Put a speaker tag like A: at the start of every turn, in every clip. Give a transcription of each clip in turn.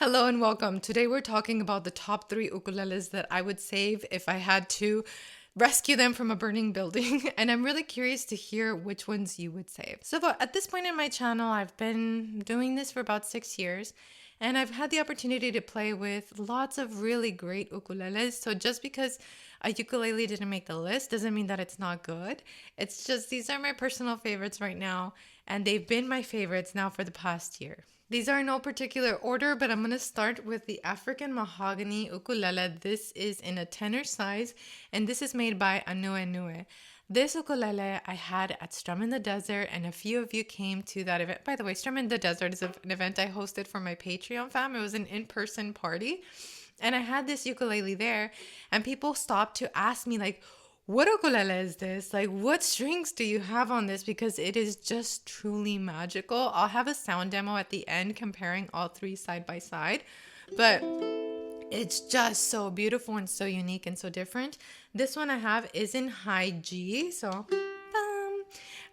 A: Hello and welcome. Today we're talking about the top 3 ukuleles that I would save if I had to rescue them from a burning building. And I'm really curious to hear which ones you would save. So at this point in my channel, I've been doing this for about 6 years. And I've had the opportunity to play with lots of really great ukuleles. So just because a ukulele didn't make the list doesn't mean that it's not good. It's just these are my personal favorites right now. And they've been my favorites now for the past year. These are in no particular order, but I'm going to start with the African Mahogany Ukulele. This is in a tenor size, and this is made by aNueNue. This ukulele I had at Strum in the Desert, and a few of you came to that event. By the way, Strum in the Desert is an event I hosted for my Patreon fam. It was an in-person party, and I had this ukulele there, and people stopped to ask me, like, what ukulele is this? Like, what strings do you have on this? Because it is just truly magical. I'll have a sound demo at the end comparing all three side by side, but it's just so beautiful and so unique and so different. This one I have is in high G, so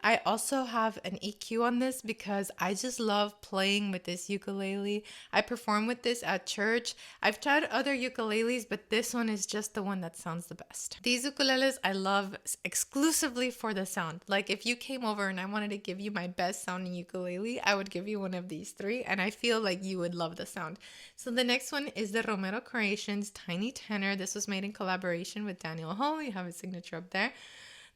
A: I also have an EQ on this because I just love playing with this ukulele. I perform with this at church. I've tried other ukuleles, but this one is just the one that sounds the best. These ukuleles I love exclusively for the sound. Like if you came over and I wanted to give you my best sounding ukulele, I would give you one of these three, and I feel like you would love the sound. So the next one is the Romero Creations Tiny Tenor. This was made in collaboration with Daniel Ho. You have his signature up there.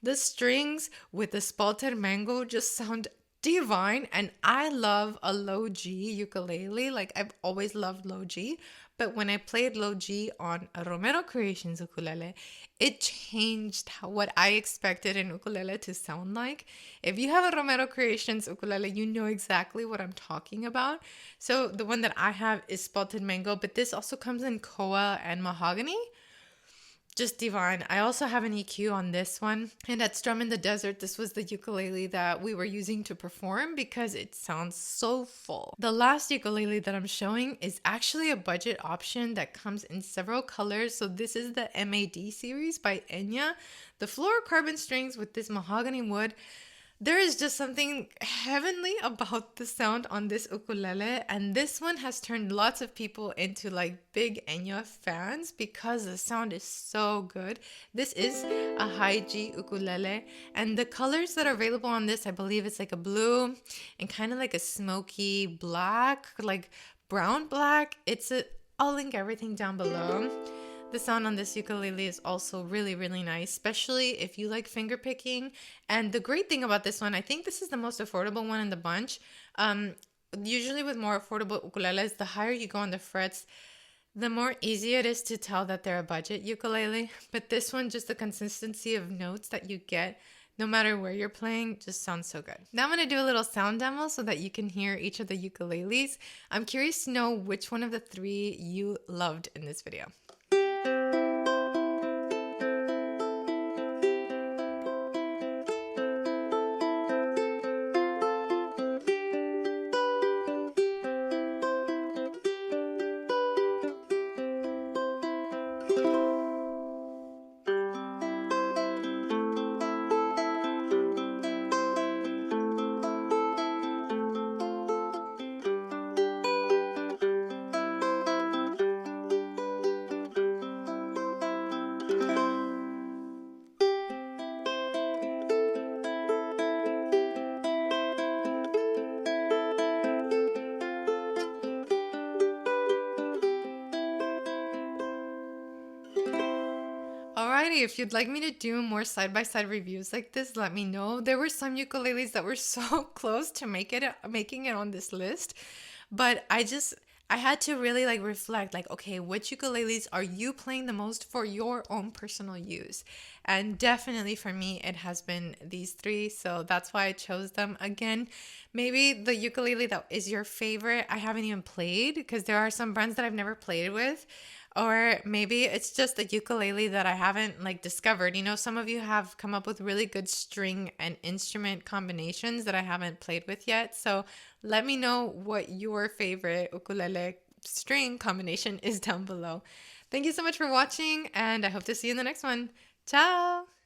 A: The strings with the Spalted mango just sound divine, and I love a low G ukulele. Like I've always loved low G, but when I played low G on a Romero Creations ukulele, it changed what I expected an ukulele to sound like. If you have a Romero Creations ukulele, you know exactly what I'm talking about. So the one that I have is Spalted mango, but this also comes in koa and mahogany. Just divine. I also have an EQ on this one. And at Strum in the Desert, this was the ukulele that we were using to perform because it sounds so full. The last ukulele that I'm showing is actually a budget option that comes in several colors. So this is the MAD series by Enya. The fluorocarbon strings with this mahogany wood. There is just something heavenly about the sound on this ukulele, and this one has turned lots of people into like big Enya fans because the sound is so good. This is a high G ukulele, and the colors that are available on this, I believe it's like a blue and kind of like a smoky black, like brown black. I'll link everything down below. The sound on this ukulele is also really, really nice, especially if you like finger picking. And the great thing about this one, I think this is the most affordable one in the bunch. Usually with more affordable ukuleles, the higher you go on the frets, the more easy it is to tell that they're a budget ukulele. But this one, just the consistency of notes that you get, no matter where you're playing, just sounds so good. Now I'm going to do a little sound demo so that you can hear each of the ukuleles. I'm curious to know which one of the three you loved in this video. Alrighty, if you'd like me to do more side-by-side reviews like this, let me know. There were some ukuleles that were so close to making it on this list, but I had to really like reflect, like, okay, which ukuleles are you playing the most for your own personal use? And definitely for me, it has been these three, so that's why I chose them. Again, maybe the ukulele that is your favorite, I haven't even played because there are some brands that I've never played with. Or maybe it's just a ukulele that I haven't like discovered. You know, some of you have come up with really good string and instrument combinations that I haven't played with yet. So let me know what your favorite ukulele string combination is down below. Thank you so much for watching, and I hope to see you in the next one. Ciao!